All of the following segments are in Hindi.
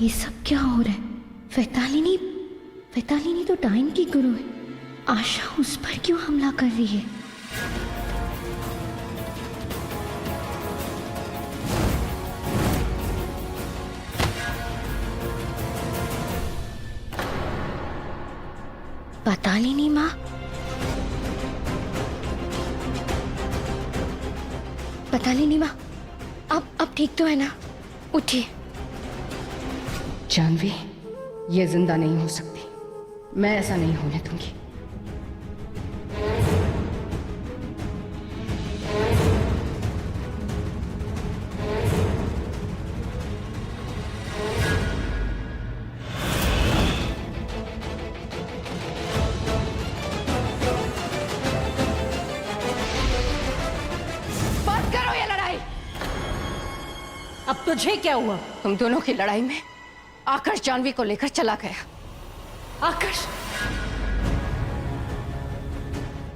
ये सब क्या हो रहा है? वैतालिनी तो डायन की गुरु है। आशा उस पर क्यों हमला कर रही है? वैतालिनी माँ, वैतालिनी माँ, अब ठीक तो है ना? उठिए। जानवी, ये जिंदा नहीं हो सकती। मैं ऐसा नहीं होने दूंगी। बंद करो ये लड़ाई। अब तुझे क्या हुआ? तुम दोनों की लड़ाई में आकाश जानवी को लेकर चला गया। आकाश?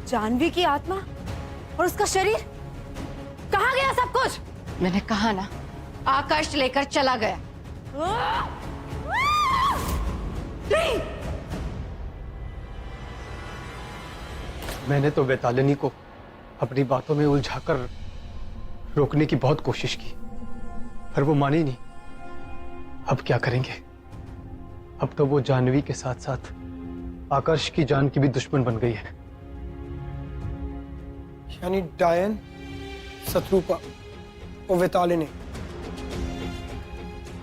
जानवी की आत्मा और उसका शरीर कहाँ गया सब कुछ? मैंने कहा ना, आकाश लेकर चला गया। नहीं, मैंने तो वैतालिनी को अपनी बातों में उलझाकर रोकने की बहुत कोशिश की, पर वो मानी नहीं। अब क्या करेंगे? अब तो वो जानवी के साथ साथ आकाश की जान की भी दुश्मन बन गई है। यानी डायन, शत्रुपा और वैतालिनी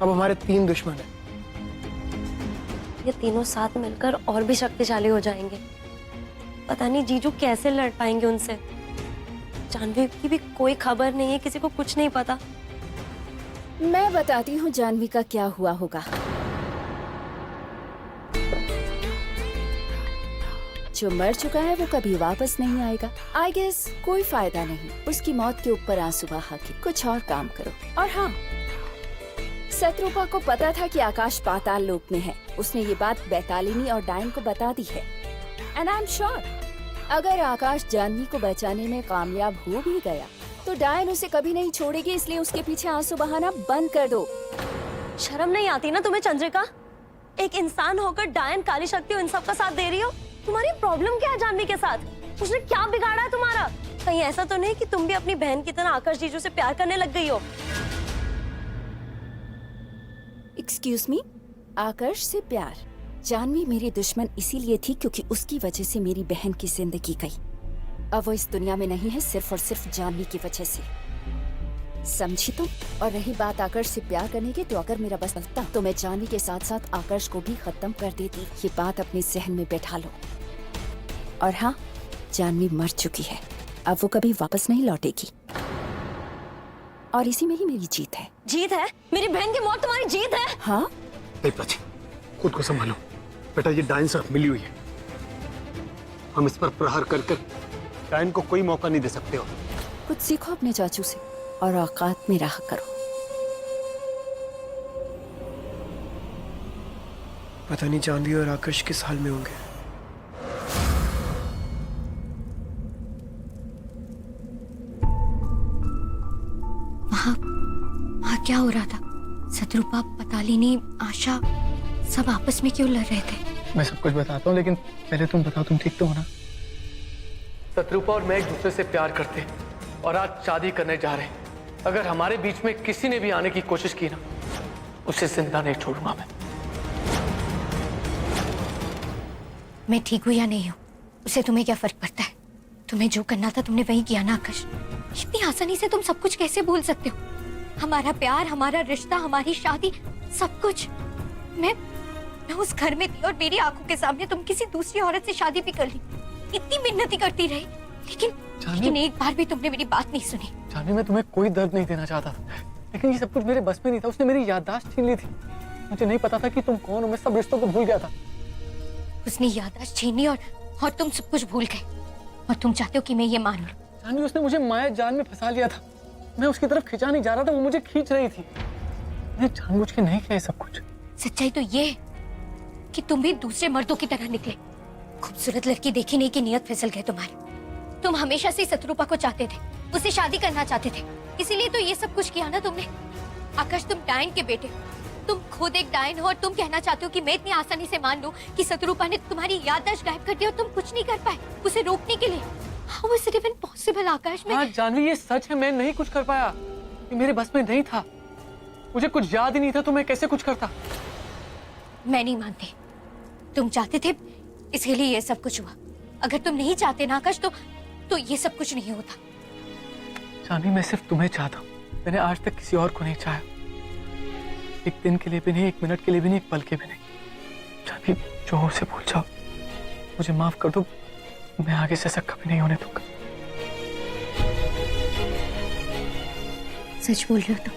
अब हमारे 3 दुश्मन हैं। ये तीनों साथ मिलकर और भी शक्तिशाली हो जाएंगे। पता नहीं जीजू कैसे लड़ पाएंगे उनसे। जानवी की भी कोई खबर नहीं है, किसी को कुछ नहीं पता। मैं बताती हूँ जानवी का क्या हुआ होगा। जो मर चुका है वो कभी वापस नहीं आएगा। आई गेस कोई फायदा नहीं उसकी मौत के ऊपर आंसू बहा के, कुछ और काम करो। और हाँ, शत्रुपा को पता था कि आकाश पाताल लोक में है। उसने ये बात वैतालिनी और डायन को बता दी है। एंड आई एम श्योर अगर आकाश जानवी को बचाने में कामयाब हो भी गया तो डायन उसे कभी नहीं छोड़ेगी, इसलिए उसके पीछे आंसू बहाना बंद कर दो। शर्म नहीं आती ना तुम्हें चंद्रिका? एक इंसान होकर डायन, काली शक्ति इन सब का साथ दे रही हो। तुम्हारी प्रॉब्लम क्या है जानवी के साथ? उसने क्या बिगाड़ा है तुम्हारा? कहीं ऐसा तो नहीं कि तुम भी अपनी बहन की तरह आकाश जीजू से प्यार करने लग गई हो? एक्सक्यूज मी, आकाश से प्यार? जानवी मेरी दुश्मन इसीलिए थी क्योंकि उसकी वजह से मेरी बहन की जिंदगी गई। अब वो इस दुनिया में नहीं है सिर्फ और सिर्फ जानवी की वजह से, समझी तुम? और रही बात आकाश से प्यार करने की, तो अगर मेरा बस चलता तो मैं जानवी के साथ साथ आकाश को भी खत्म कर देती। ये बात अपने जहन में बैठा लो। और हाँ, जानवी मर चुकी है, अब वो कभी वापस नहीं लौटेगी। और इसी में ही मेरी जीत है। जीत है? मेरी बहन की मौत तुम्हारी जीत है? हाँ? नहीं प्राची, खुद को संभालो बेटा, ये डायन से मिली हुई है। हम इस पर प्रहार कर डायन को कोई मौका नहीं दे सकते हो। कुछ सीखो अपने चाचू से और औकात में रहा करो। पता नहीं जानवी और आकाश किस हाल में होंगे। वहाँ क्या हो रहा था? शत्रुपा, वैतालिनी, आशा सब आपस में क्यों लड़ रहे थे? मैं सब कुछ बताता हूँ, लेकिन पहले तुम बताओ, तुम ठीक तो हो ना? शत्रुपा और मैं एक दूसरे से प्यार करते हैं और आज शादी करने जा रहे हैं। अगर हमारे बीच में किसी ने भी आने की कोशिश की ना, उसे जिंदा नहीं छोड़ूंगा मैं ठीक हूँ या नहीं हूँ, उसे तुम्हें क्या फर्क पड़ता है? तुम्हें जो करना था तुमने वही किया ना आकाश। इतनी आसानी से तुम सब कुछ कैसे भूल सकते हो? हमारा प्यार, हमारा रिश्ता, हमारी शादी, सब कुछ। मैं उस घर में थी और मेरी आंखों के सामने तुम किसी दूसरी औरत से शादी भी कर ली। इतनी मिन्नती करती रही, लेकिन एक बार भी तुमने मेरी बात नहीं सुनी। जानवी, मैं तुम्हें कोई दर्द नहीं देना चाहता था, लेकिन ये सब कुछ मेरे बस में नहीं था। उसने मेरी याददाश्त छीन ली थी। मुझे नहीं पता था कि तुम कौन हो। मैं सब रिश्तों को भूल गया था। उसने याददाश्त छीनी और तुम सब कुछ भूल गए, और तुम चाहते हो कि मैं ये मान लूं? जानवी, उसने मुझे माया जाल में फंसा लिया था। मैं उसकी तरफ खिंचा नहीं जा रहा था, वो मुझे खींच रही थी। मैं जानबूझ के नहीं किया सब कुछ। सच्चाई तो ये है कि तुम भी दूसरे मर्दों की तरह निकले। खूबसूरत लड़की देखी नहीं कि नियत फिसल गए तुम्हारे। तुम हमेशा से शत्रुपा को चाहते थे, उससे शादी करना चाहते थे, इसीलिए तो ये सब कुछ किया ना तुमने। आकाश, तुम डायन के बेटे, तुम खुद एक डायन हो और तुम कहना चाहते हो कि मैं इतनी आसानी से मान लूं कि शत्रुपा ने तुम्हारी याददाश्त गायब कर दी और तुम कुछ नहीं कर पाए उसे रोकने के लिए? How is it even possible, आकाश? हाँ जानवी, ये सच है, मैं नहीं कुछ कर पाया, ये मेरे बस में नहीं था, मुझे कुछ याद ही नहीं था, तो मैं कैसे कुछ करता? मैं नहीं मानती। तुम चाहते थे इसके लिए ये सब कुछ हुआ। अगर तुम नहीं चाहते ना आकाश तो ये सब कुछ नहीं होता। जानवी, मैं सिर्फ तुम्हें चाहता हूँ, मैंने आज तक किसी और को नहीं चाहा, एक दिन के लिए भी नहीं, एक मिनट के लिए भी नहीं, एक पल के भी नहीं। जानवी, जो हो उसे भूल जाओ, मुझे माफ कर दो, मैं आगे से ऐसा कभी नहीं होने दूंगा। सच बोल रहे हो तुम?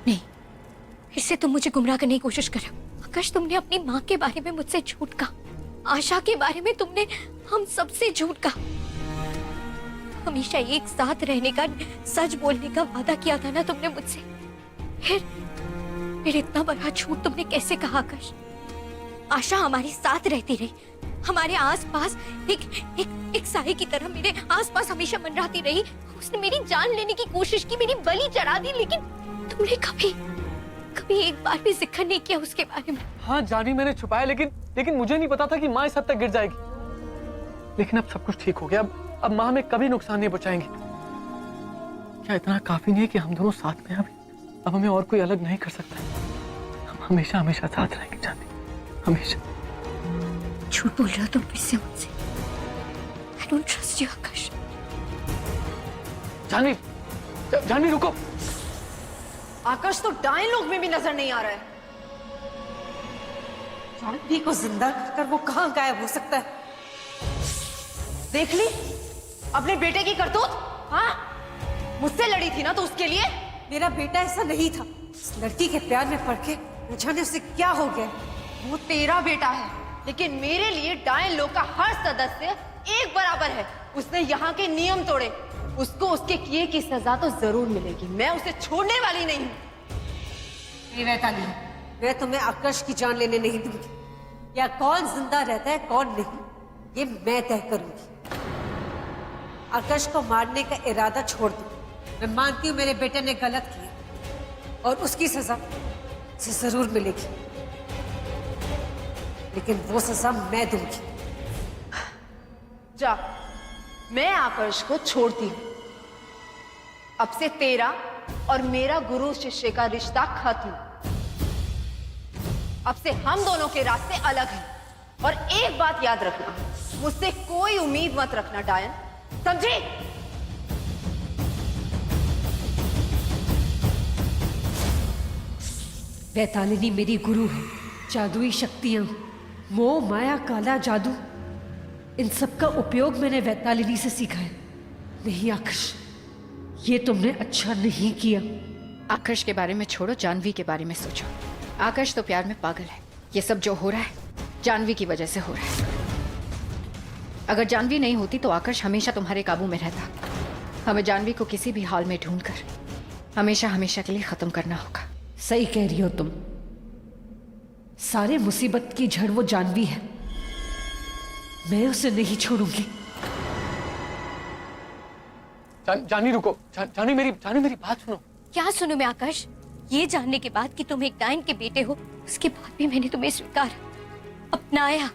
नहीं, फिर से तुम मुझे गुमराह करने की कोशिश कर रहे हो। आकाश, तुमने अपनी माँ के बारे में मुझसे झूठ कहा, आशा के बारे में तुमने हम सबसे झूठ कहा, हमेशा एक साथ रहने का, सच बोलने का वादा किया था ना तुमने मुझसे। फिर इतना बड़ा झूठ तुमने कैसे कहा आकाश? आशा हमारे साथ रहती रही, हमारे आसपास एक साए की तरह मेरे आसपास हमेशा मंडराती रही। उसने मेरी जान लेने की कोशिश की, मेरी बलि चढ़ा दी, लेकिन तुमने कभी एक बार भी जिक्र नहीं किया उसके बारे में। हाँ जानवी, मैंने छुपाया, लेकिन मुझे नहीं पता था कि माँ इस हद तक गिर जाएगी। लेकिन अब सब कुछ ठीक हो गया, अब माँ हमें कभी नुकसान नहीं पहुंचाएंगी। क्या इतना काफी नहीं है कि हम दोनों साथ में? अब हमें और कोई अलग नहीं कर सकता, हम हमेशा हमेशा साथ रहेंगे जानवी, हमेशा। झूठ बोल रहे हो तुम फिर से मुझसे। I don't trust you, आकाश। जानवी रुको। आकाश तो डायन लोग में भी नजर नहीं आ रहा है। जानवी को जिंदा कर वो कहाँ गायब हो सकता है? देख ली अपने बेटे की करतूत। हाँ, मुझसे लड़ी थी ना तो उसके लिए। मेरा बेटा ऐसा नहीं था, इस लड़की के प्यार में पड़ के न जाने उसे क्या हो गया। वो तेरा बेटा है, लेकिन मेरे लिए डायन लोग का हर सदस्य एक बराबर है। उसने यहाँ के नियम तोड़े, उसको उसके किए की सजा तो जरूर मिलेगी। मैं उसे छोड़ने वाली नहीं हूँ। मैं तुम्हें आकाश की जान लेने नहीं दूंगी। या कौन जिंदा रहता है कौन नहीं, ये मैं तय करूंगी। आकाश को मारने का इरादा छोड़ दो। मैं मानती हूँ मेरे बेटे ने गलत किया और उसकी सजा उसे जरूर मिलेगी, लेकिन वो सजा मैं दूंगी। जा, मैं आकाश को छोड़ती हूँ। अब से तेरा और मेरा गुरु शिष्य का रिश्ता खत्म। अब से हम दोनों के रास्ते अलग हैं। और एक बात याद रखना, मुझसे कोई उम्मीद मत रखना डायन, समझी? वैतालिनी मेरी गुरु है। जादुई शक्तियां, मोह माया, काला जादू, इन सब का उपयोग मैंने वैतालिनी से सीखा है। नहीं आकाश, ये तुमने अच्छा नहीं किया। आकाश के बारे में छोड़ो, जानवी के बारे में सोचो। आकाश तो प्यार में पागल है। ये सब जो हो रहा है जानवी की वजह से हो रहा है। अगर जानवी नहीं होती तो आकाश हमेशा तुम्हारे काबू में रहता। हमें जानवी को किसी भी हाल में ढूंढकर हमेशा हमेशा के लिए खत्म करना होगा। सही कह रही हो तुम। सारे मुसीबत की जड़ वो जानवी है। मैं उसे नहीं छोड़ूंगी। जानवी रुको। जानवी मेरी बात सुनो। क्या सुनूं मैं आकाश? ये जानने के बाद कि तुम एक डायन के बेटे हो, उसके बाद भी मैंने तुम्हें स्वीकारा, अपनाया,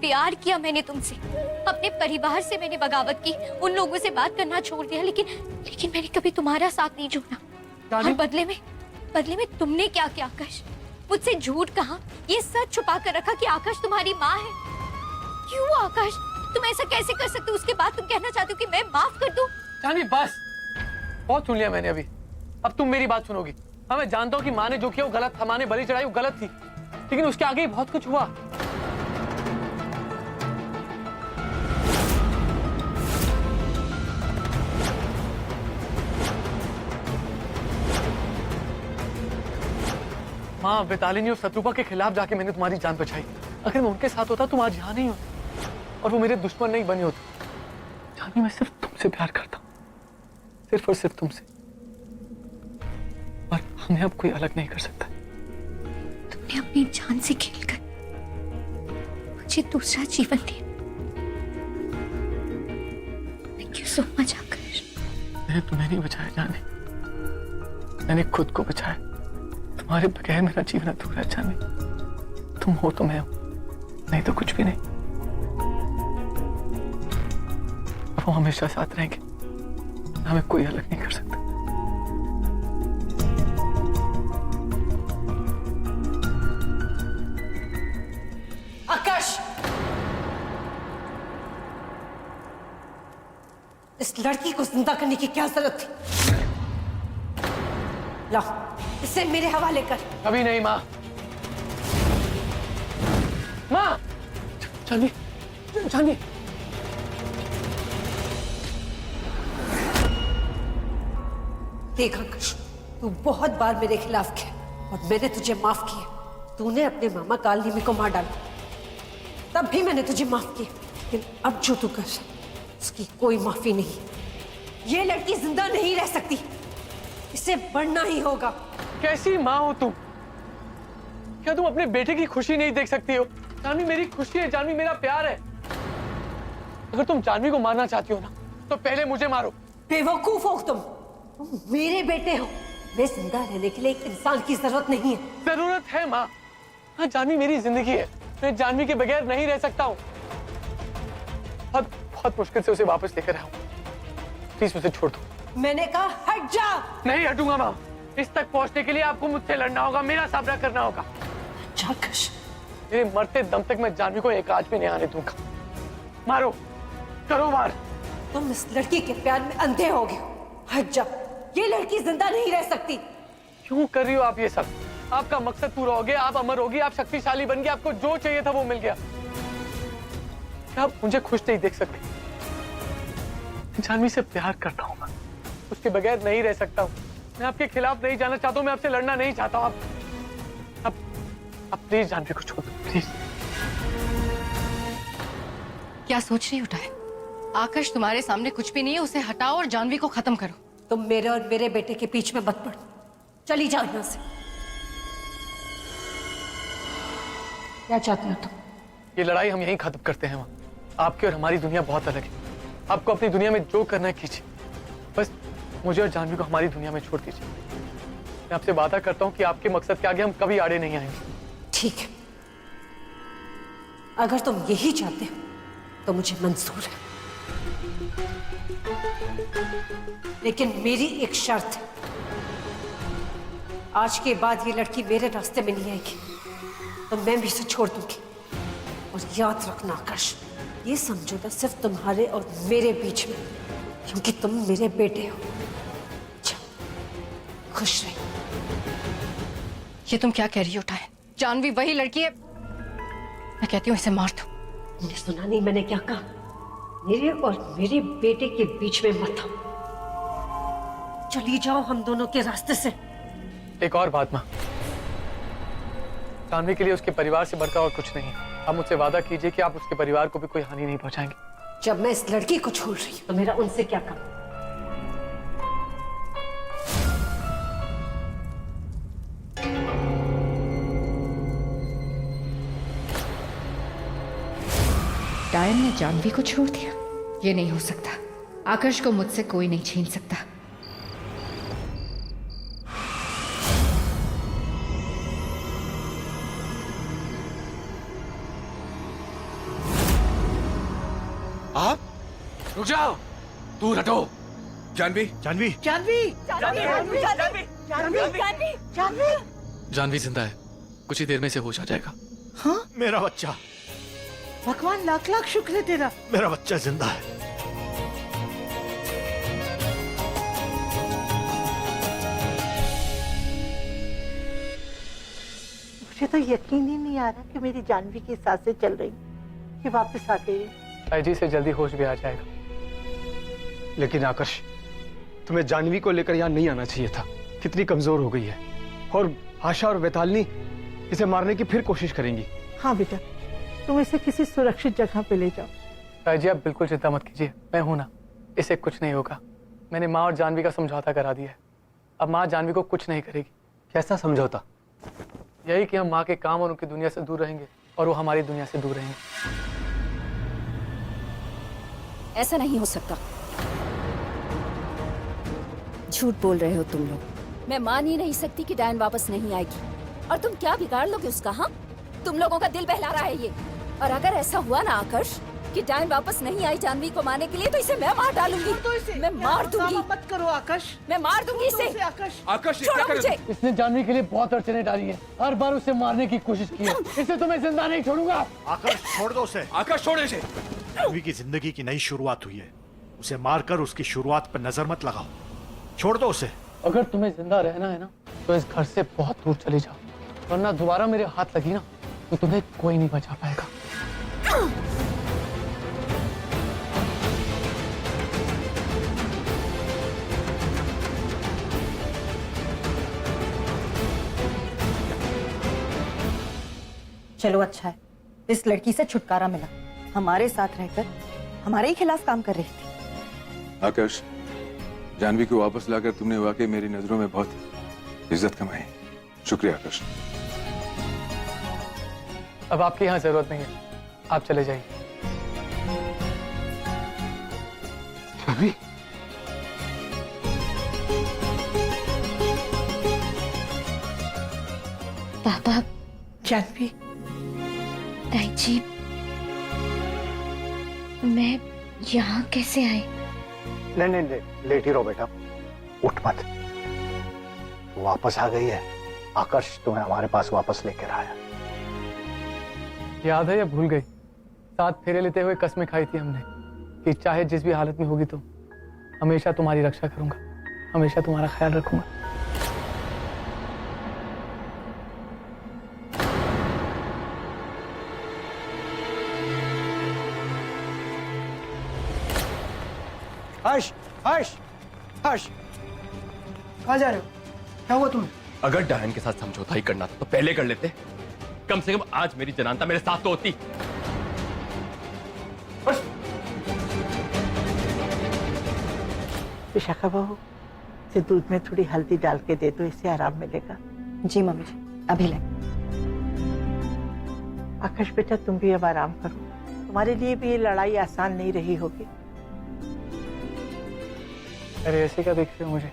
प्यार किया मैंने तुमसे। अपने परिवार से मैंने बगावत की, उन लोगों से बात करना छोड़ दिया, लेकिन मैंने कभी तुम्हारा साथ नहीं छोड़ा। और बदले में तुमने क्या किया आकाश? मुझसे झूठ कहा, ये सच छुपा कर रखा कि आकाश तुम्हारी माँ है। क्यों आकाश, तुम ऐसा कैसे कर सकते हो? उसके बाद तुम कहना चाहते हो कि मैं माफ कर दूं? जानवी बस, बहुत सुन लिया मैंने अभी। अब तुम मेरी बात सुनोगी। हाँ, मैं जानता हूँ कि माँ ने जो किया वो गलत था, माँ ने बलि चढ़ाई वो गलत थी, लेकिन उसके आगे ही बहुत कुछ हुआ। माँ, वैतालिनी और शत्रुपा के खिलाफ जाके मैंने तुम्हारी जान बचाई। अगर मैं उनके साथ होता तुम आज यहाँ नहीं होती और वो मेरे दुश्मन नहीं बने होते। जानवी, मैं सिर्फ तुमसे प्यार करता हूँ, सिर्फ और सिर्फ तुमसे, और हमें अब कोई अलग नहीं कर सकता। तुमने अपनी जान से खेलकर मुझे दूसरा जीवन दिया, थैंक यू सो मच आकाश। मैंने तुम्हें नहीं बचाया जाने, मैंने खुद को बचाया। तुम्हारे बगैर मेरा जीवन अधूरा है जानवी। तुम हो तो मैं हूं, नहीं तो कुछ भी नहीं। वो हमेशा साथ रहेंगे, हमें कोई अलग नहीं कर सकता। आकाश, इस लड़की को जिंदा करने की क्या जरूरत थी? ला, इसे मेरे हवाले कर। अभी नहीं माँ। माँ, जानवी, जानवी। देख आकाश, तू बहुत बार मेरे खिलाफ किया और मैंने तुझे माफ किया। तूने अपने मामा कालनीमी को मार डाला, तब भी मैंने तुझे माफ किया। लेकिन अब जो तू कर रहा है, उसकी कोई माफी नहीं। ये लड़की जिंदा नहीं रह सकती, इसे बढ़ना ही होगा। कैसी माँ हो तुम? क्या तुम अपने बेटे की खुशी नहीं देख सकती हो? जानवी मेरी खुशी है, जानवी मेरा प्यार है। अगर तुम जानवी को मारना चाहती हो ना, तो पहले मुझे मारो। बेवकूफ हो तुम मेरे बेटे हो। मैं जिंदा रहने के लिए एक इंसान की जरूरत नहीं है। जरूरत है माँ। हाँ, जानवी मेरी जिंदगी है, मैं जानवी के बगैर नहीं रह सकता हूँ। बहुत बहुत मुश्किल से उसे वापस लेकर आया हूँ। प्लीज मुझे छोड़ दो। मैंने कहा हट जा। नहीं हटूंगा माँ। इस तक पहुंचने के लिए आपको मुझसे लड़ना होगा, मेरा सामना करना होगा। आकाश, मेरे मरते दम तक मैं जानवी को एक आज भी नहीं आने दूंगा। मारो, करो वार। तुम इस लड़की के प्यार में अंधे हो गए। हट जा, ये लड़की जिंदा नहीं रह सकती। क्यों कर रही हो आप ये सब? आपका मकसद पूरा हो गया, आप अमर होगी, आप शक्तिशाली बन गए, आपको जो चाहिए था वो मिल गया। क्या आप मुझे खुश नहीं देख सकते? जानवी से प्यार करता हूँ, उसके बगैर नहीं रह सकता हूँ। मैं आपके खिलाफ नहीं जाना चाहता हूँ, मैं आपसे लड़ना नहीं चाहता हूँ। आप प्लीज जानवी को छोड़ दो, प्लीज। क्या सोच रही उठाए? आकाश तुम्हारे सामने कुछ भी नहीं है, उसे हटाओ और जानवी को खत्म करो। तुम मेरे और मेरे बेटे के बीच में मत पड़ो। चली जाओ यहां से। क्या चाहते हो तुम? ये लड़ाई हम यहीं खत्म करते हैं माँ। आपकी और हमारी दुनिया बहुत अलग है। आपको अपनी दुनिया में जो करना है कीजिए, बस मुझे और जानवी को हमारी दुनिया में छोड़ दीजिए। मैं आपसे वादा करता हूँ कि आपके मकसद के आगे हम कभी आड़े नहीं आएंगे। ठीक है, अगर तुम यही चाहते हो तो मुझे मंजूर है, लेकिन मेरी एक शर्त है। आज के बाद ये लड़की मेरे रास्ते में नहीं आएगी तो मैं भी इसे छोड़ दूंगी। और याद रखना आकाश, ये समझौता सिर्फ तुम्हारे और मेरे बीच में, क्योंकि तुम मेरे बेटे हो। अच्छा, खुश रहे। ये तुम क्या कह रही हो उठाए? जानवी वही लड़की है। मैं कहती हूँ इसे मार दो। तुमने सुना नहीं मैंने क्या कहा? मेरे और मेरे बेटे के बीच में मत आओ। चली जाओ हम दोनों के रास्ते से। एक और बात माँ, जानवी के लिए उसके परिवार से बढ़कर और कुछ नहीं है। आप मुझसे वादा कीजिए कि आप उसके परिवार को भी कोई हानि नहीं पहुंचाएंगे। जब मैं इस लड़की को छोड़ रही हूं तो मेरा उनसे क्या काम? डायन ने जानवी को छोड़ दिया? ये नहीं हो सकता। आकाश को मुझसे कोई नहीं छीन सकता। आप रुक जाओ, दूर हटो। जानवी, जानवी, जानवी जिंदा है, कुछ ही देर में इसे होश आ जाएगा। हाँ, मेरा बच्चा। भगवान लाख लाख शुक्र है तेरा। मेरा बच्चा जिंदा है। मुझे तो यकीन ही नहीं आ रहा कि मेरी जानवी की सांसें चल रही, कि वापस आ गई है। जी से जल्दी होश भी आ जाएगा। लेकिन आकाश, तुम्हें जानवी को लेकर यहाँ नहीं आना चाहिए था। कितनी कमजोर हो गई है, और आशा और वैतालनी इसे मारने की फिर कोशिश करेंगी। हाँ बेटा, तुम इसे किसी सुरक्षित जगह पे ले जाओ। जी आप बिल्कुल चिंता मत कीजिए, मैं हूं ना, इसे कुछ नहीं होगा। मैंने माँ और जानवी का समझौता करा दिया है। अब माँ जानवी को कुछ नहीं करेगी। कैसा समझौता? यही कि हम माँ के काम और उनकी दुनिया से दूर रहेंगे और वो हमारी दुनिया से दूर रहेंगे। ऐसा नहीं हो सकता। झूठ बोल रहे हो तुम लोग। मैं मान ही नहीं सकती कि डायन वापस नहीं आएगी। और तुम क्या बिगाड़ लोगे उसका? हाँ, तुम लोगों का दिल बहला रहा है ये। और अगर ऐसा हुआ ना आकर्ष कि डायन वापस नहीं आई जानवी को मारने के लिए, तो इसे मैं मार डालूंगी। मैं मार दूंगी। मत करो आकाश, मैं मार दूंगी इसे। आकाश ये क्या छोड़ो कर मुझे। इसने जानवी के लिए बहुत अड़चने डाली है, हर बार उसे मारने की कोशिश की है। इसे तो मैं जिंदा नहीं छोड़ूंगा। आकाश छोड़ दो उसे। आकाश छोड़ इसे। जानवी की जिंदगी की नई शुरुआत हुई है, उसे मारकर उसकी शुरुआत पर नजर मत लगाओ। छोड़ दो उसे। अगर तुम्हें जिंदा रहना है ना तो इस घर से बहुत दूर चले जाओ, वरना दोबारा मेरे हाथ लगी ना तो तुम्हें कोई नहीं बचा पाएगा। चलो अच्छा है, इस लड़की से छुटकारा मिला। हमारे साथ रहकर हमारे ही खिलाफ काम कर रही थी। आकाश, जानवी को वापस लाकर तुमने वाकई मेरी नजरों में बहुत इज्जत कमाई। शुक्रिया आकाश। अब आपकी यहाँ जरूरत नहीं है, आप चले जाइए। जानवी, पापा, जानवी, ताई जी, मैं यहाँ कैसे आई? नहीं, लेट ही रहो बेटा, उठ मत। वापस आ गई है, आकाश तुम्हें हमारे पास वापस लेकर आया। याद है या भूल गई? साथ फेरे लेते हुए कस्में खाई थी हमने कि चाहे जिस भी हालत में होगी तो हमेशा तुम्हारी रक्षा करूंगा, हमेशा तुम्हारा ख्याल रखूंगा। हर्ष, हर्ष, हर्ष, कहाँ जा रहे हो? क्या हुआ तुम्हें? अगर डायन के साथ समझौता ही करना था तो पहले कर लेते। कम से कम आज मेरी जनानता मेरे साथ तो होती। विशाखा बहू, इसे दूध में थोड़ी हल्दी डाल के दे दो, इससे आराम मिलेगा। जी मम्मी जी, अभी ले। आकाश बेटा, तुम भी अब आराम करो, तुम्हारे लिए भी ये लड़ाई आसान नहीं रही होगी। अरे ऐसे क्या देख रहे हो मुझे?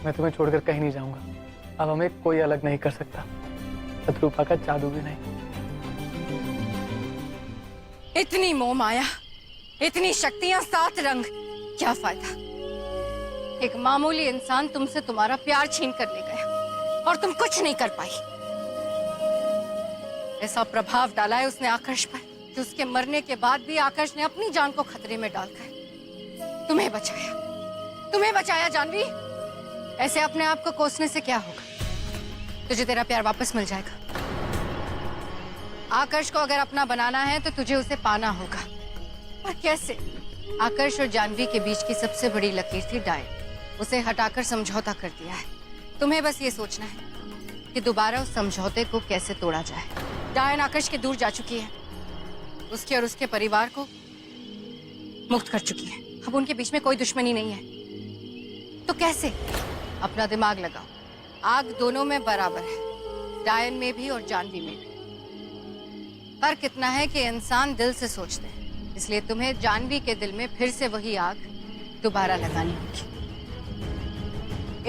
मैं तुम्हें छोड़कर कहीं नहीं जाऊंगा। अब हमें कोई अलग नहीं कर सकता, शत्रुपा का जादू भी नहीं। इतनी मोह माया, इतनी शक्तियां, 7 रंग, क्या फायदा? एक मामूली इंसान तुमसे तुम्हारा प्यार छीन कर ले गया और तुम कुछ नहीं कर पाई। ऐसा प्रभाव डाला है उसने आकर्ष पर कि उसके मरने के बाद भी आकर्ष ने अपनी जान को खतरे में डालकर तुम्हें बचाया। तुम्हें बचाया जानवी। ऐसे अपने आप को कोसने से क्या होगा? तुझे तेरा प्यार वापस मिल जाएगा। आकर्ष को अगर अपना बनाना है तो तुझे उसे पाना होगा। पर कैसे? आकर्ष और जानवी के बीच की सबसे बड़ी लकीर थी डायन। उसे हटाकर समझौता कर दिया है। तुम्हें बस ये सोचना है कि दोबारा उस समझौते को कैसे तोड़ा जाए। डायन आकर्ष के दूर जा चुकी है, उसके और उसके परिवार को मुक्त कर चुकी है। अब उनके बीच में कोई दुश्मनी नहीं है। तो कैसे? अपना दिमाग लगाओ। आग दोनों में बराबर है, डायन में भी और जानवी में भी। फर्क इतना है कि इंसान दिल से सोचते हैं, इसलिए तुम्हें जानवी के दिल में फिर से वही आग दोबारा लगानी होगी।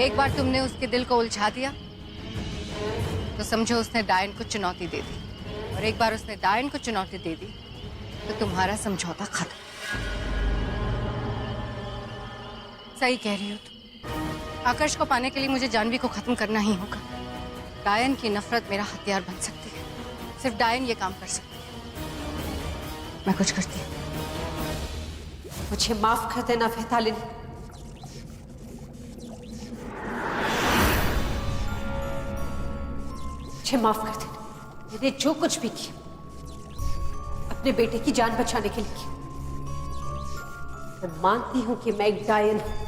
एक बार तुमने उसके दिल को उलझा दिया तो समझो उसने डायन को चुनौती दे दी, और एक बार उसने डायन को चुनौती दे दी तो तुम्हारा समझौता खत्म। सही कह रही हो तुम। आकर्ष को पाने के लिए मुझे जानवी को खत्म करना ही होगा। डायन की नफरत मेरा हथियार बन सकती है, सिर्फ डायन ये काम कर सकती है। मैं कुछ करती हूँ। मुझे माफ कर देना वैतालिनी। मुझे माफ कर देना। मैंने जो कुछ भी किया अपने बेटे की जान बचाने के लिए किया। मैं मानती हूं कि मैं एक डायन हूं,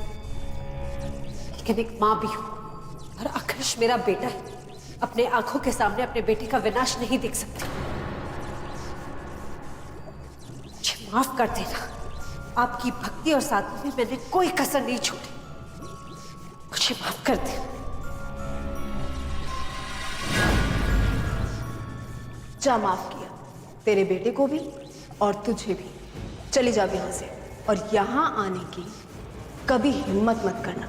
लेकिन एक मां भी हूं। और आकर्ष मेरा बेटा है। अपने आंखों के सामने अपने बेटे का विनाश नहीं देख सकती। मुझे माफ कर देना। आपकी भक्ति और सादगी में मैंने कोई कसर नहीं छोड़ी। मुझे माफ कर दे। जा, माफ किया तेरे बेटे को भी और तुझे भी। चली जा यहाँ से, और यहाँ आने की कभी हिम्मत मत करना।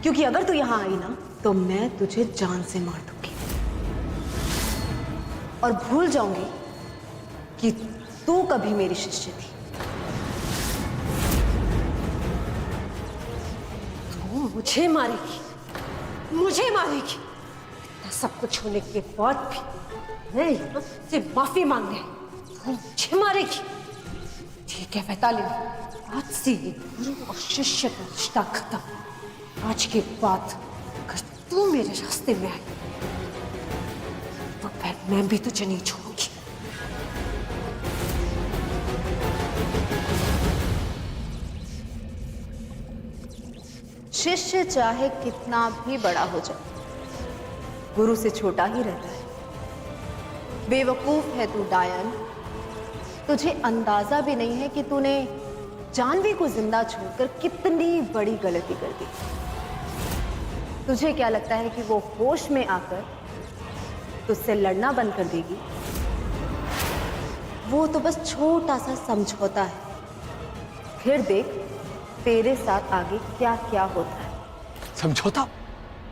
क्योंकि अगर तू यहां आई ना तो मैं तुझे जान से मार दूंगी और भूल जाऊंगी कि तू कभी मेरी शिष्य थी। तू मुझे मारेगी, मुझे मारेगी। इतना सब कुछ होने के बाद भी मैं यहाँ से माफी मांगने तू मुझे मारेगी। ठीक है वैतालिनी, आज से ये गुरु और शिष्य का रिश्ता खत्म। आज के बाद अगर तू मेरे रास्ते में आई तो फिर मैं भी तुझे नहीं छोड़ूंगी। शिष्य चाहे कितना भी बड़ा हो जाए गुरु से छोटा ही रहता है। बेवकूफ है तू डायन, तुझे अंदाजा भी नहीं है कि तूने जानवी को जिंदा छोड़कर कितनी बड़ी गलती कर दी। तुझे क्या लगता है कि वो होश में आकर तुझसे लड़ना बंद कर देगी? वो तो बस छोटा सा समझौता है, फिर देख तेरे साथ आगे क्या क्या होता है। समझौता?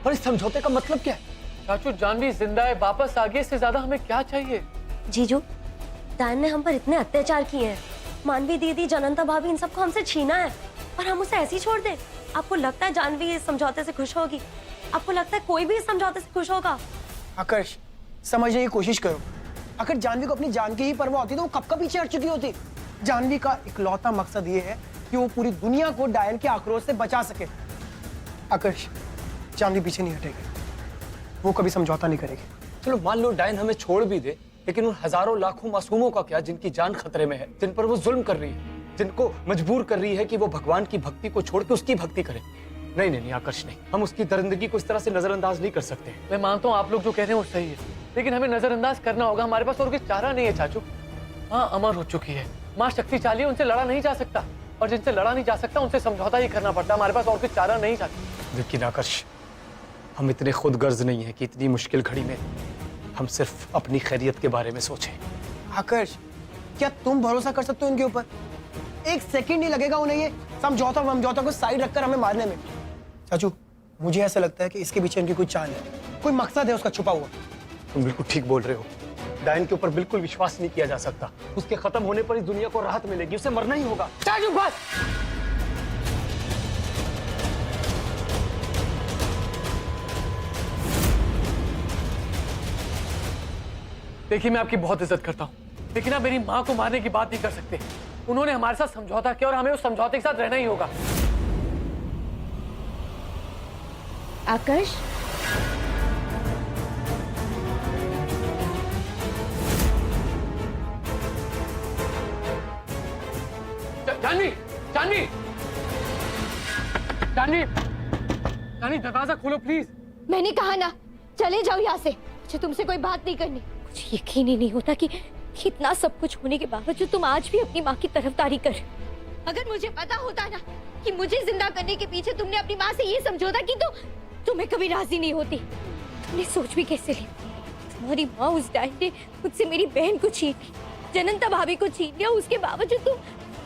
पर इस समझौते का मतलब क्या है? चाचू जानवी जिंदा है, वापस आ गई, इससे ज्यादा हमें क्या चाहिए? जीजू, डायन ने हम पर इतने अत्याचार किए हैं, मानवी दीदी, जनंता भाभी, इन सबको हमसे छीना है और हम उसे ऐसे ही छोड़ दें? आपको लगता है जानवी इस समझौते से खुश होगी? आपको लगता है कोई भी इस समझौते से खुश होगा? आकर्ष, समझने की कोशिश करो। अगर जानवी को अपनी जान की ही परवाह होती तो वो कब का पीछे हट चुकी होती। जानवी का इकलौता मकसद ये है कि वो पूरी दुनिया को डायन के आक्रोश से बचा सके। आकर्ष, जानवी पीछे नहीं हटेगी, वो कभी समझौता नहीं करेगी। चलो मान लो डायन हमें छोड़ भी दे, लेकिन उन हजारों लाखों मासूमों का क्या जिनकी जान खतरे में है, जिन पर वो जुल्म कर रही है, जिनको मजबूर कर रही है कि वो भगवान की भक्ति को छोड़ के उसकी भक्ति करें। नहीं नहीं नहीं आकर्ष, नहीं, हम उसकी दरिंदगी को इस तरह से नजरअंदाज नहीं कर सकते। मैं मानता हूँ आप लोग जो कह रहे हैं वो सही है, लेकिन हमें नजरअंदाज करना होगा। हमारे पास और कोई चारा नहीं है चाचू। माँ अमर हो चुकी है, माँ शक्तिशाली है, उनसे लड़ा नहीं जा सकता, और जिनसे लड़ा नहीं जा सकता उनसे समझौता ही करना पड़ता। हमारे पास और कोई चारा नहीं चाचू। लेकिन आकर्ष, हम इतने खुदगर्ज नहीं है कि इतनी मुश्किल घड़ी में हम सिर्फ अपनी खैरियत के बारे में सोचें। आकर्ष, क्या तुम भरोसा कर सकते हो इनके ऊपर? एक सेकंड नहीं लगेगा उन्हें ये समझौता को साइड रखकर हमें मारने में। चाचू, मुझे ऐसा लगता है कि इसके पीछे इनकी कोई चाल है, कोई मकसद है उसका छुपा हुआ। तुम बिल्कुल ठीक बोल रहे हो। डायन के ऊपर बिल्कुल विश्वास नहीं किया जा सकता। उसके खत्म होने पर इस दुनिया को राहत मिलेगी, उसे मरना ही होगा। चाचू बस। देखिए, मैं आपकी बहुत इज्जत करता हूँ, लेकिन आप मेरी माँ को मारने की बात नहीं कर सकते। उन्होंने हमारे साथ समझौता किया और हमें उस समझौते के साथ रहना ही होगा। आकर्ष, जानवी, जानवी, जानवी, जानवी, दरवाजा खोलो प्लीज। मैंने कहा ना, चले जाओ यहाँ से, मुझे तुमसे कोई बात नहीं करनी। मुझे यकीन ही नहीं होता कि इतना सब कुछ होने के बावजूद तुम आज भी अपनी माँ की तरफदारी कर। अगर मुझे पता होता ना कि मुझे जिंदा करने के पीछे तुमने अपनी माँ से ये समझौता की तो तुम्हें कभी राजी नहीं होती। तुमने सोच भी कैसे ली? तुम्हारी माँ उस डायन ने मुझसे मेरी बहन को छीन ली, जनंता भाभी को छीन लिया, उसके बावजूद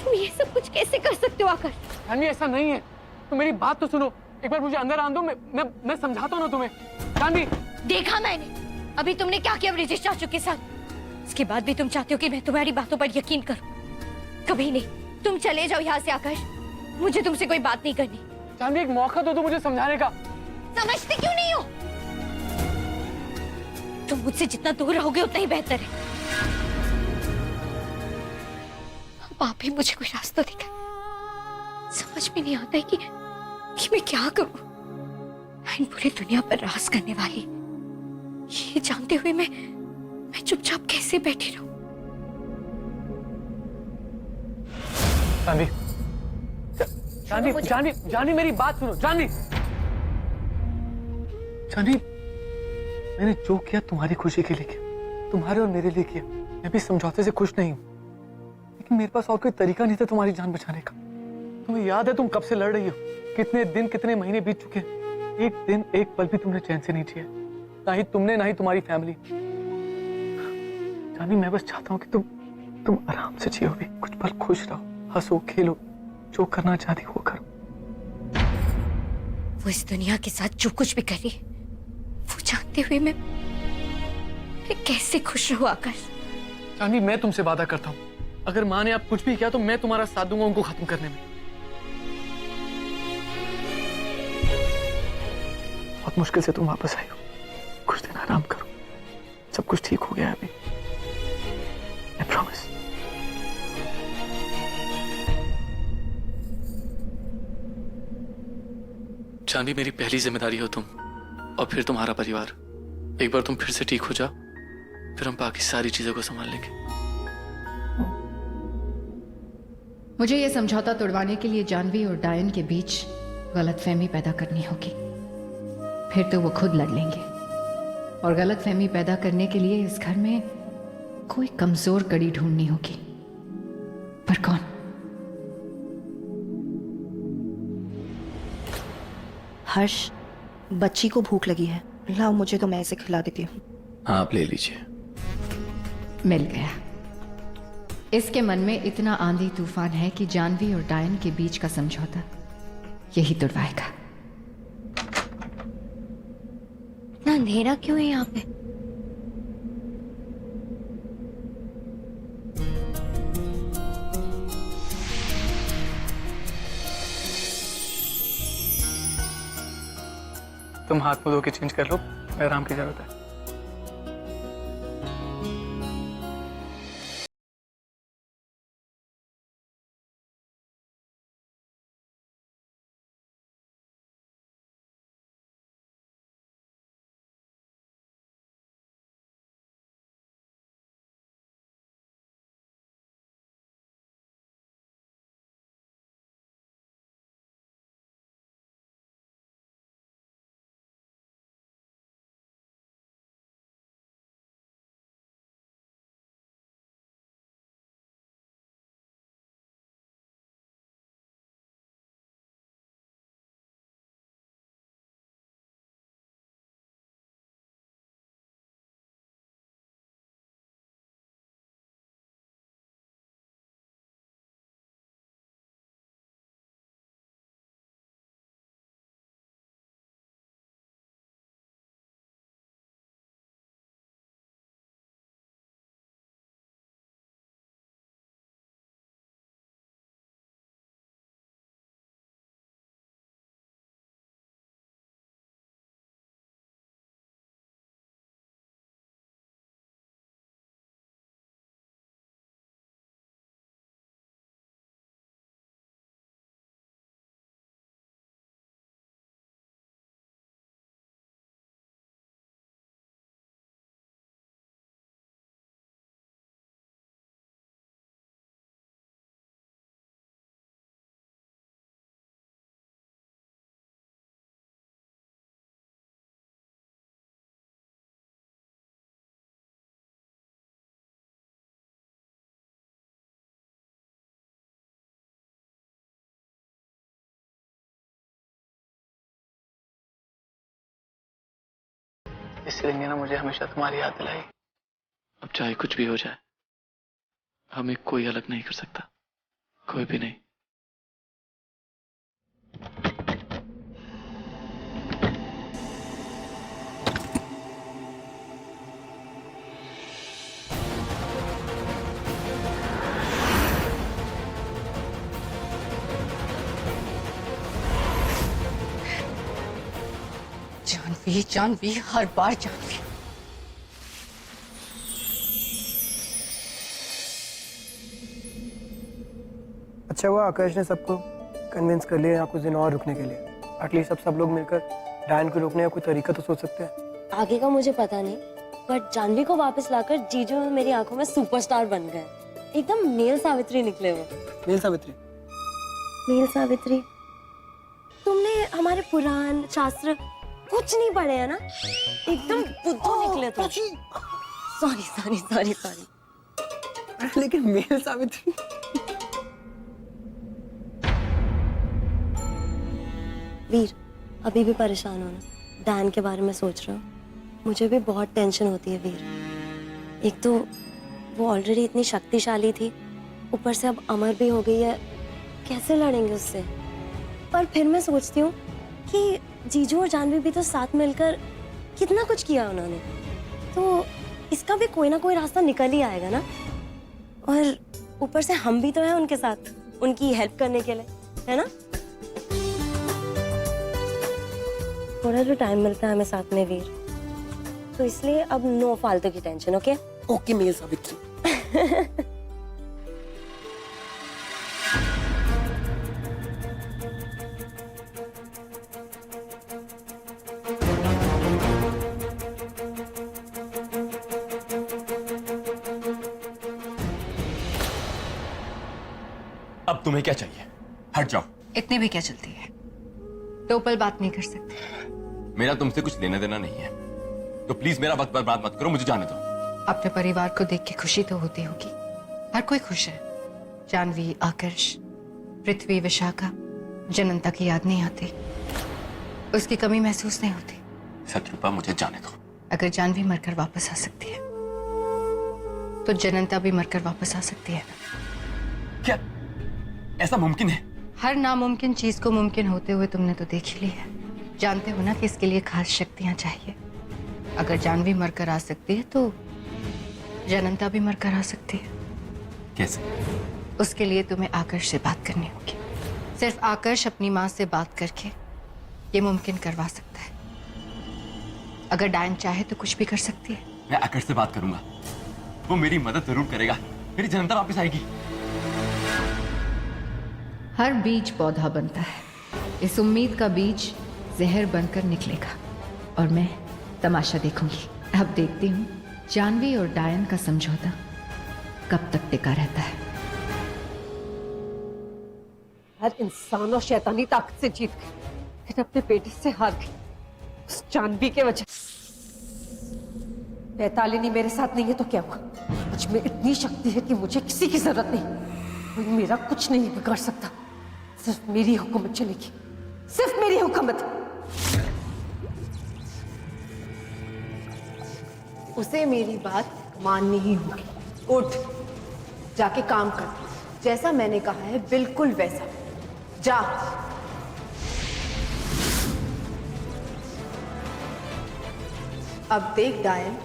तुम ये सब कुछ कैसे कर सकते हो? आकर जानवी, ऐसा नहीं है, तो मेरी बात तो सुनो। एक बार मुझे अंदर आने दो, मैं समझाता हूँ ना तुम्हें। जानवी, देखा मैंने अभी तुमने क्या किया ब्रिजेश चाचू के साथ। इसके बाद भी तुम चाहते हो कि मैं तुम्हारी बातों पर यकीन करूं? कभी नहीं। तुम चले जाओ यहाँ से आकाश, मुझे तुमसे कोई बात नहीं करनी। जानवी, एक मौका दो मुझे समझाने का। समझते क्यों नहीं हो? तुम मुझसे जितना दूर रहोगे उतना ही बेहतर है। आप ही मुझे कोई रास्ता दिखा। समझ में नहीं आता है कि मैं क्या करूं। मैं पूरी दुनिया पर राज करने वाली, ये जानते हुए मैं चुपचाप कैसे बैठी रहूं? जानवी, जानवी, जानवी, जानवी, मेरी बात सुनो। जानवी, जानवी, मैंने जो किया तुम्हारी खुशी के लिए किया, तुम्हारे और मेरे लिए किया। मैं भी समझौते से खुश नहीं हूं, लेकिन मेरे पास और कोई तरीका नहीं था तुम्हारी जान बचाने का। तुम्हें याद है तुम कब से लड़ रही हो? कितने दिन, कितने महीने बीत चुके हैं। एक दिन, एक पल भी तुमने चैन से नहीं जिया, ना ही तुमने, ना ही तुम्हारी फैमिली। जानवी, मैं बस चाहता हूँ कि तुम आराम से जियो भी, कुछ पल खुश रहो, हंसो, खेलो, जो करना चाहती वो करो। वो इस दुनिया के साथ जो कुछ भी कर रही है, वो जानते हुए मैं कैसे खुश रहूं आकाश। जानवी, मैं तुमसे वादा करता हूँ, अगर माँ ने आप कुछ भी किया तो मैं तुम्हारा साथ दूंगा उनको खत्म करने में। बहुत मुश्किल से तुम वापस आई हो, कुछ दिन आराम करो, सब कुछ ठीक हो गया है अभी, आई प्रॉमिस। जानवी, मेरी पहली जिम्मेदारी हो तुम और फिर तुम्हारा परिवार। एक बार तुम फिर से ठीक हो जाओ, फिर हम बाकी सारी चीजों को संभाल लेंगे। मुझे यह समझौता तोड़वाने के लिए जानवी और डायन के बीच गलतफहमी पैदा करनी होगी, फिर तो वो खुद लड़ लेंगे। और गलतफहमी पैदा करने के लिए इस घर में कोई कमजोर कड़ी ढूंढनी होगी, पर कौन? हर्ष, बच्ची को भूख लगी है, लाओ मुझे तो मैं इसे खिला देती हूँ। हाँ, आप ले लीजिए। मिल गया। इसके मन में इतना आंधी तूफान है कि जानवी और डायन के बीच का समझौता यही तुड़वाएगा। इतना अंधेरा क्यों है यहाँ पे? तुम हाथ मुंह धो के चेंज कर लो, आराम की जरूरत है। इस रिंग ने ना मुझे हमेशा तुम्हारी याद दिलाई। अब चाहे कुछ भी हो जाए, हमें कोई अलग नहीं कर सकता, कोई भी नहीं। जानवी, जानवी, हर बार जानवी। अच्छा हुआ आकाश ने सबको कन्विंस कर लिया यहाँ कुछ दिन और रुकने के लिए। एटलीस्ट अब सब लोग मिलकर डायन को रोकने का कोई तरीका तो सोच सकते हैं। आगे का मुझे पता नहीं, बट जानवी को वापस लाकर जीजू मेरी आंखों में सुपरस्टार बन गए। एकदम मेल सावित्री निकले वो। मेल सावित्री? मेल सावित्री? तुमने हमारे पुराण शास्त्र कुछ नहीं पढ़े है ना? एकदम बुद्धू निकले तुम। Sorry sorry sorry sorry. लेकिन मेल सावित्री? वीर, अभी भी परेशान हो ना? डैन के बारे में सोच रहा हूँ। मुझे भी बहुत टेंशन होती है वीर। एक तो वो ऑलरेडी इतनी शक्तिशाली थी, ऊपर से अब अमर भी हो गई है, कैसे लड़ेंगे उससे? पर फिर मैं सोचती हूँ कि जीजू और जानवी भी तो साथ मिलकर कितना कुछ किया उन्होंने, तो इसका भी कोई ना कोई रास्ता निकल ही आएगा ना। और ऊपर से हम भी तो हैं उनके साथ, उनकी हेल्प करने के लिए, है ना? थोड़ा जो टाइम मिलता है हमें साथ में वीर, तो इसलिए अब नो फालतू की टेंशन। ओके ओके मेल सावित्री। अब तुम्हें क्या चाहिए? हट जाओ। इतनी भी क्या चलती है, दो पल बात नहीं कर सकते। मेरा तुमसे कुछ लेना देना नहीं है, तो प्लीज मेरा वक्त बर्बाद मत करो, मुझे जाने दो। अपने परिवार को देख के खुशी तो होती होगी, हर कोई खुश है। जानवी, आकर्ष, पृथ्वी, विशाखा, जनंता की याद नहीं आती, उसकी कमी महसूस नहीं होती। शत्रुपा, मुझे जाने दो। अगर जानवी मरकर वापस आ सकती है तो जनंता भी मरकर वापस आ सकती है। क्या ऐसा मुमकिन है? हर नामुमकिन चीज को मुमकिन होते हुए तुमने तो देख ही ली है। जानते हो ना कि इसके लिए खास शक्तियां चाहिए। अगर जानवी मरकर आ सकती है तो जनंता भी मरकर आ सकती है। कैसे? उसके लिए तुम्हें आकर्ष से बात करनी होगी। सिर्फ आकर्ष अपनी माँ से बात करके ये मुमकिन करवा सकता है। अगर डायन चाहे तो कुछ भी कर सकती है। मैं आकर्ष से बात करूंगा, वो मेरी मदद जरूर करेगा, मेरी जनता वापस आएगी। हर बीज पौधा बनता है, इस उम्मीद का बीज जहर बनकर निकलेगा और मैं तमाशा देखूंगी। अब देखती हूँ जानवी और डायन का समझौता कब तक टिका रहता है। हर इंसान और शैतानी ताकत से जीत गई, लेकिन अपने बेटे से हार गई, उस जानवी के वजह। वैतालिनी मेरे साथ नहीं है तो क्या हुआ? मुझ में इतनी शक्ति है कि मुझे किसी की जरूरत नहीं, कोई मेरा कुछ नहीं बिगाड़ सकता। सिर्फ मेरी हुकूमत चलेगी, सिर्फ मेरी हुकूमत। उसे मेरी बात माननी ही होगी। उठ, जाके काम कर, जैसा मैंने कहा है बिल्कुल वैसा। जा। अब देख डायन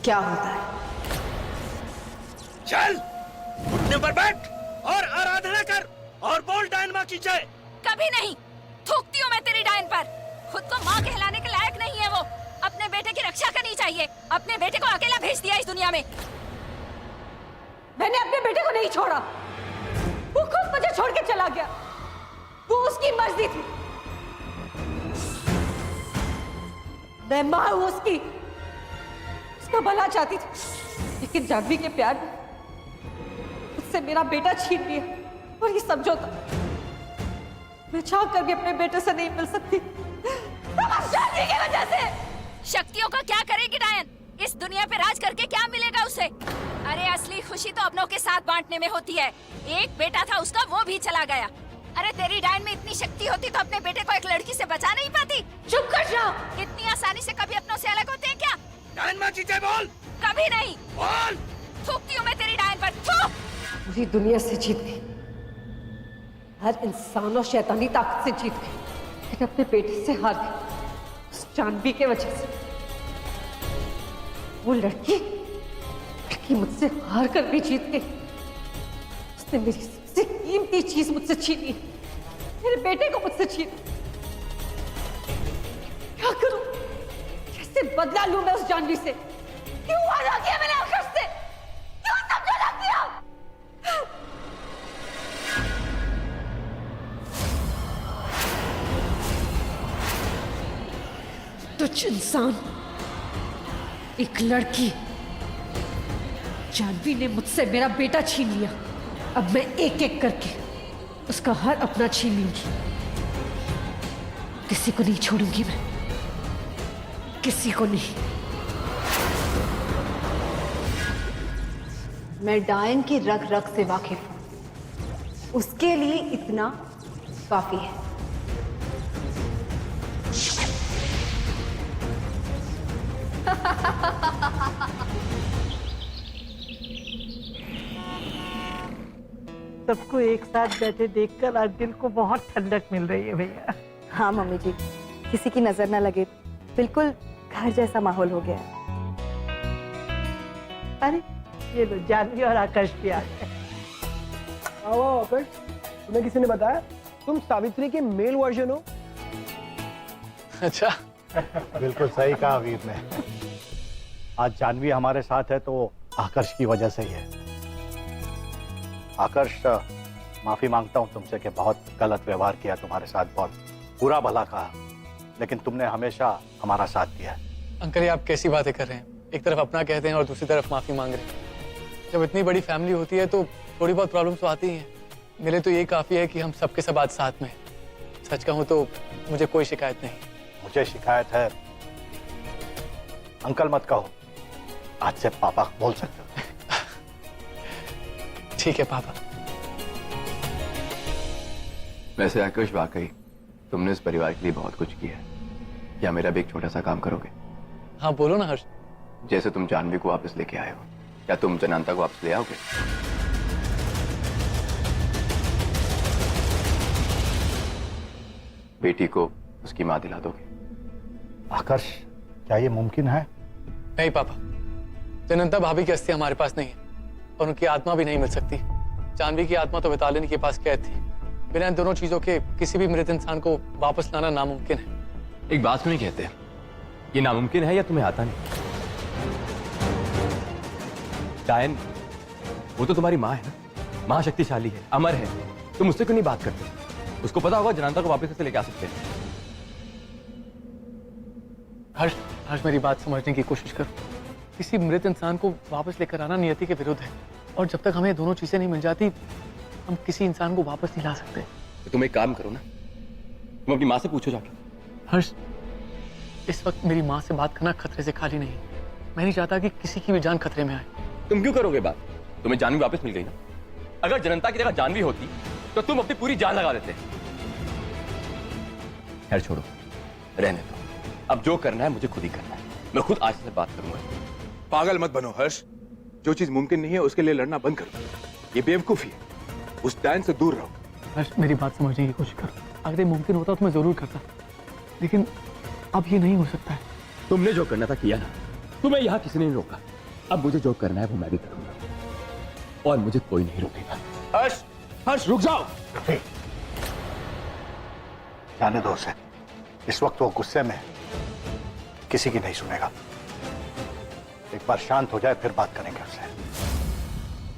क्या होता है। चल, घुटने पर बैठ और आराधना कर और बोल डायन माँ की जय। कभी नहीं। थूकती हूँ मैं तेरी डायन पर। खुद को माँ कहलाने के लायक नहीं है वो। अपने बेटे की रक्षा करनी चाहिए। अपने बेटे को अकेला भेज दिया इस दुनिया में। मैंने अपने बेटे को नहीं छोड़ा, वो खुद मुझे छोड़ के चला गया। वो उसकी मर्जी थी, मैं माँ हूं उसकी, उसका भला चाहती थी। लेकिन जानवी के प्यार ने उससे मेरा बेटा छीन लिया। और ये समझौता मैं चाह कर भी अपने बेटे से नहीं मिल सकती, जानवी की वजह से। शक्तियों का क्या करेगी डायन? इस दुनिया पे राज करके क्या मिलेगा उसे? अरे असली खुशी तो अपनों के साथ बांटने में होती है। एक बेटा था उसका, वो भी चला गया। अरे तेरी डायन में इतनी शक्ति होती तो अपने बेटे को एक लड़की से बचा नहीं पाती? चुप कर जाओ। इतनी आसानी से कभी अपनों से अलग होते हैं क्या? डायन माँ की जय बोल। कभी नहीं। बोल। थूकती हूँ मैं तेरी डायन पर। थूक। पूरी दुनिया से जीत गई, हर इंसान और शैतानी ताकत से जीत गई, लेकिन अपने बेटे से हार गई उस जानवी के वजह से। वो लड़की मुझसे हार कर भी जीत गई। उसने मेरी सबसे कीमती चीज मुझसे छीनी, मेरे बेटे को मुझसे छीना। क्या करूं? कैसे बदला लूं मैं उस जानवी से? क्यों वादा किया मैंने आकर्ष से? क्यों समझौता किया? तुच्छ इंसान, एक लड़की। जानवी ने मुझसे मेरा बेटा छीन लिया। अब मैं एक एक करके उसका हर अपना छीन लूंगी। किसी को नहीं छोड़ूंगी मैं, किसी को नहीं। मैं डायन की रग रग से वाकिफ हूं, उसके लिए इतना काफी है। सबको एक साथ बैठे देखकर आज दिल को बहुत ठंडक मिल रही है भैया। हाँ मम्मी जी, किसी की नजर ना लगे, बिल्कुल घर जैसा माहौल हो गया है। अरे ये लो जानवी और आकाश भी आ गए। आओ आकाश, तुम्हें किसी ने बताया तुम सावित्री के मेल वर्जन हो? अच्छा। बिल्कुल सही कहा वीर ने। आज जानवी हमारे साथ है तो आकर्ष की वजह से ही है। आकर्ष, माफी मांगता हूं तुमसे कि बहुत गलत व्यवहार किया तुम्हारे साथ, बहुत बुरा भला कहा, लेकिन तुमने हमेशा हमारा साथ दिया। अंकल, ये आप कैसी बातें कर रहे हैं? एक तरफ अपना कहते हैं और दूसरी तरफ माफी मांग रहे हैं। जब इतनी बड़ी फैमिली होती है तो थोड़ी बहुत प्रॉब्लम तो आती ही हैं। मेरे तो ये काफी है कि हम सबके सब आज साथ में हैं। सच कहूं तो मुझे कोई शिकायत नहीं। मुझे शिकायत है। अंकल मत कहो, आज से पापा बोल सकते हो। ठीक है पापा। वैसे आकाश, वाकई तुमने इस परिवार के लिए बहुत कुछ किया है। क्या मेरा भी एक छोटा सा काम करोगे? हाँ बोलो ना हर्ष। जैसे तुम जानवी को वापस लेके आए हो, क्या तुम जनांता को वापस ले आओगे? बेटी को उसकी मां दिला दोगे? आकर्ष, क्या ये मुमकिन है? नहीं पापा, जनंता भाभी की अस्थि हमारे पास नहीं है और उनकी आत्मा भी नहीं मिल सकती। जानवी की आत्मा तो वैतालिनी के पास कैद थी। बिना इन दोनों चीजों के किसी भी मृत इंसान को वापस लाना नामुमकिन है। एक बात क्यों नहीं कहते? ये नामुमकिन है या तुम्हें आता नहीं? डायन, वो तो तुम्हारी माँ है ना, माँ शक्तिशाली है, अमर है। तुम उससे क्यों नहीं बात करते? उसको पता होगा जनांता को वापस कैसे लेके आ सकते हैं। हर्ष, मेरी बात समझने की कोशिश करो। किसी मृत इंसान को वापस लेकर आना नियति के विरुद्ध है और जब तक हमें दोनों चीजें नहीं मिल जाती, हम किसी इंसान को वापस नहीं ला सकते। तो तुम एक काम करो ना, तुम अपनी माँ से पूछो जाके। हर्ष, इस वक्त मेरी माँ से बात करना खतरे से खाली नहीं। मैं नहीं चाहता कि किसी की भी जान खतरे में आए। तुम क्यों करोगे बात? तुम्हें जानवी वापस मिल गई ना। अगर जनंता की जगह जानवी होती तो तुम अपनी पूरी जान लगा देते। खैर छोड़ो, रहने दो। अब जो करना है मुझे खुद ही करना है। मैं खुद आज से बात करूंगा। पागल मत बनो हर्ष। जो चीज मुमकिन नहीं है उसके लिए लड़ना बंद करो। ये बेवकूफी है। उस डायन से दूर रहो। हर्ष, मेरी बात समझने की कोशिश करो। अगर ये मुमकिन होता तो मैं जरूर करता, लेकिन अब ये नहीं हो सकता है। तुमने जो करना था किया ना, तुम्हें यहाँ किसी ने नहीं रोका। अब मुझे जो करना है वो मैं भी करूंगा और मुझे कोई नहीं रोकेगा। हर्ष, हर्ष रुक जाओ। जाने दो उसे। इस वक्त वो गुस्से में किसी की नहीं सुनेगा। एक बार शांत हो जाए फिर बात करेंगे उससे।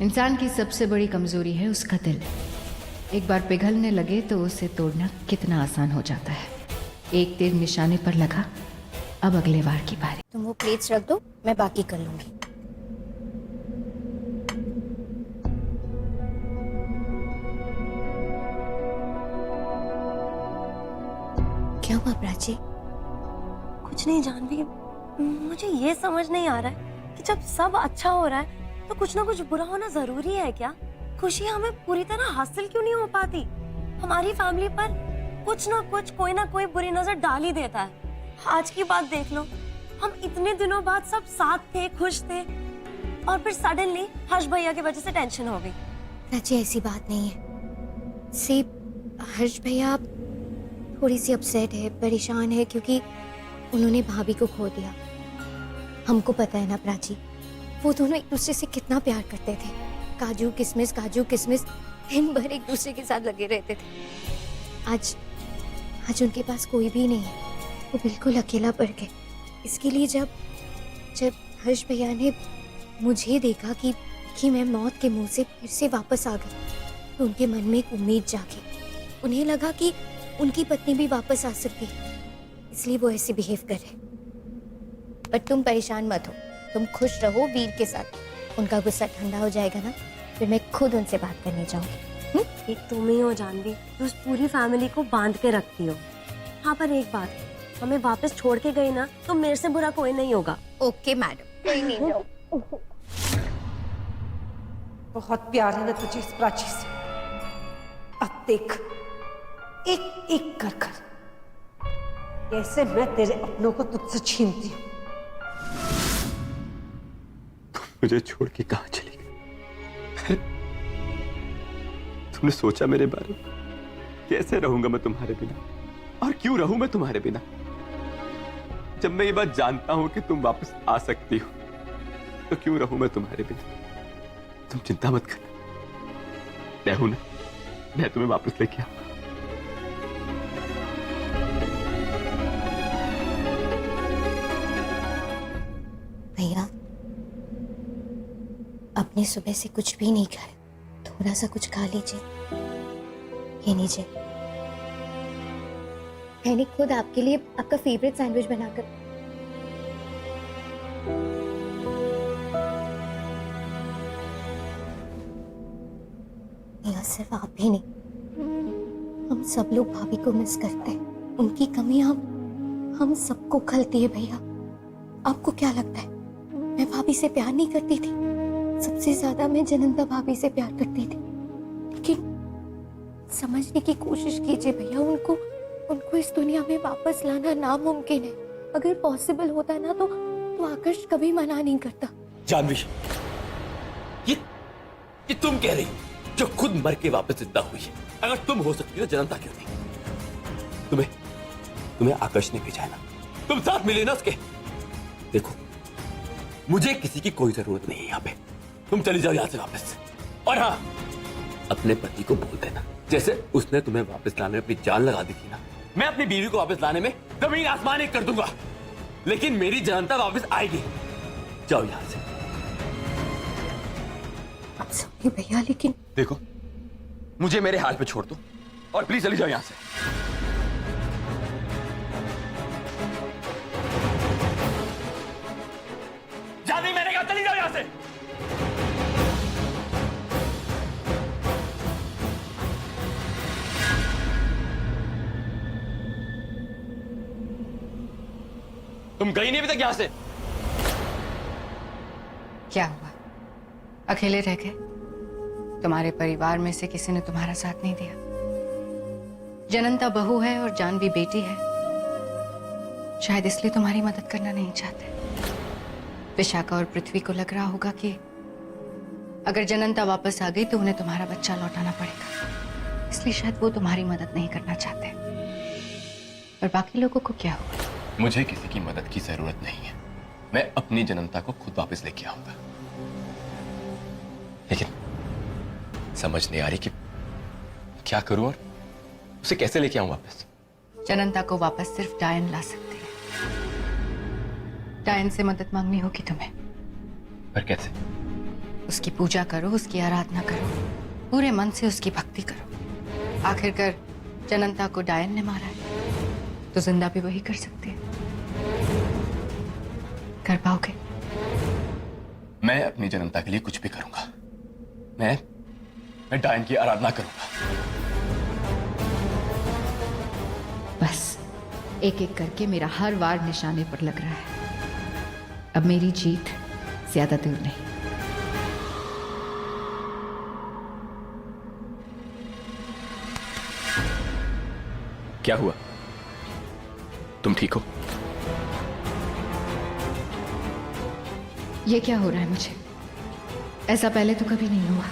इंसान की सबसे बड़ी कमजोरी है उसका दिल। एक बार पिघलने लगे तो उसे तोड़ना कितना आसान हो जाता है। एक तीर निशाने पर लगा, अब अगले वार की बारी। तुम वो प्लेट्स रख दो, मैं बाकी कर लूंगी। क्या हुआ प्राची? कुछ नहीं जानवी, मुझे ये समझ नहीं आ रहा है कि जब सब अच्छा हो रहा है तो कुछ ना कुछ बुरा होना जरूरी है क्या? खुशी हमें पूरी तरह हासिल क्यों नहीं हो पाती? हमारी फैमिली पर कुछ ना कुछ कोई ना कोई बुरी नजर डाल ही देता है। आज की बात देख लो, हम इतने दिनों बाद सब साथ थे, खुश थे, और फिर सडनली हर्ष भैया की वजह से टेंशन हो गई। प्राची, ऐसी बात नहीं है। सिर्फ हर्ष भैया थोड़ी सी अपसेट है, परेशान है क्योंकि उन्होंने भाभी को खो दिया। हमको पता है ना प्राची, वो दोनों एक दूसरे से कितना प्यार करते थे। काजू किशमिश दिन भर एक दूसरे के साथ लगे रहते थे। आज उनके पास कोई भी नहीं है, वो बिल्कुल अकेला पड़ गए। इसके लिए जब हर्ष भैया ने मुझे देखा कि मैं मौत के मुंह से फिर से वापस आ गई, तो उनके मन में एक उम्मीद जागी। उन्हें लगा कि उनकी पत्नी भी वापस आ सकती है, इसलिए वो ऐसे बिहेव कर रहे। पर तुम परेशान मत हो, तुम खुश रहो वीर के साथ। उनका गुस्सा ठंडा हो जाएगा ना, फिर मैं खुद उनसे बात करने जाऊंगी। एक तुम ही हो जानवी जो उस पूरी फैमिली को बांध के रखती हो। हाँ, पर एक बात, हमें वापस छोड़ के गई ना तो मेरे से बुरा कोई नहीं होगा। ओके मैडम, कोई नहीं जाओ। बहुत प्यार है ना तुझे इस प्राची से। अब देख, एक एक कर कर कैसे मैं तेरे अपनों को तुझसे छीनती हूँ। मुझे छोड़ के कहां चली गई? तुमने सोचा मेरे बारे में? कैसे रहूंगा मैं तुम्हारे बिना? और क्यों रहूं मैं तुम्हारे बिना? जब मैं ये बात जानता हूं कि तुम वापस आ सकती हो, तो क्यों रहूं मैं तुम्हारे बिना? तुम चिंता मत करना, मैं हूं ना, मैं तुम्हें वापस लेके आऊंगा। भैया, अपने सुबह से कुछ भी नहीं खाए, थोड़ा सा कुछ खा लीजिए। ये लीजिए, मैंने खुद आपके लिए आपका फेवरेट सैंडविच बनाकर। भैया, सिर्फ आप ही नहीं, हम सब लोग भाभी को मिस करते हैं। उनकी कमी हम सबको खलती है। भैया, आपको क्या लगता है मैं भाभी से प्यार नहीं करती थी? सबसे ज्यादा मैं जनंता भाभी से प्यार करती थी, लेकिन समझने की कोशिश कीजिए भैया, उनको इस दुनिया में वापस लाना नामुमकिन है। अगर पॉसिबल होता ना तो आकर्ष कभी मना नहीं करता। जानवी, ये तुम कह रही हो जो खुद मर के वापस जिंदा हुई है। अगर तुम हो सकती हो, जनंता क्यों नहीं? तुम्हें आकर्ष ने भेजा है ना, तुम साथ मिले ना उसके। देखो, मुझे किसी की कोई जरूरत नहीं है यहाँ पे, तुम चली जाओ यहाँ से वापस। और हाँ, अपने पति को बोल देना, जैसे उसने तुम्हें वापस लाने में अपनी जान लगा दी थी ना, मैं अपनी बीवी को वापस लाने में जमीन आसमान एक कर दूंगा, लेकिन मेरी जनता वापस आएगी। जाओ यहाँ से। अब सॉरी भैया, लेकिन देखो, मुझे मेरे हाल पे छोड़ दो और प्लीज चली जाओ यहाँ से। जानवी, मैंने कहा चली जाओ यहाँ से। तुम गई नहीं अभी तक यहाँ से? क्या हुआ? अकेले रह गए? तुम्हारे परिवार में से किसी ने तुम्हारा साथ नहीं दिया? जनंता बहू है और जानवी बेटी है, शायद इसलिए तुम्हारी मदद करना नहीं चाहते। विशाखा और पृथ्वी को लग रहा होगा कि अगर जनंता वापस आ गई तो उन्हें तुम्हारा बच्चा लौटाना पड़ेगा, इसलिए शायद वो तुम्हारी मदद नहीं करना चाहते। और बाकी लोगों को क्या होगा? मुझे किसी की मदद की जरूरत नहीं है, मैं अपनी जनंता को खुद वापस लेके आऊंगा। लेकिन समझ नहीं आ रही कि क्या करूं और उसे कैसे लेके आऊं वापस। जनंता को वापस सिर्फ डायन ला सकती है। डायन से मदद मांगनी होगी तुम्हें। पर कैसे? उसकी पूजा करो, उसकी आराधना करो, पूरे मन से उसकी भक्ति करो। आखिरकार जनंता को डायन ने मारा है, तो जिंदा भी वही कर सकते हैं। कर पाओगे? मैं अपनी जनता के लिए कुछ भी करूंगा। मैं डायन की आराधना करूंगा। बस एक एक करके मेरा हर वार निशाने पर लग रहा है। अब मेरी जीत ज्यादा दूर नहीं। क्या हुआ? तुम ठीक हो? ये क्या हो रहा है मुझे? ऐसा पहले तो कभी नहीं हुआ।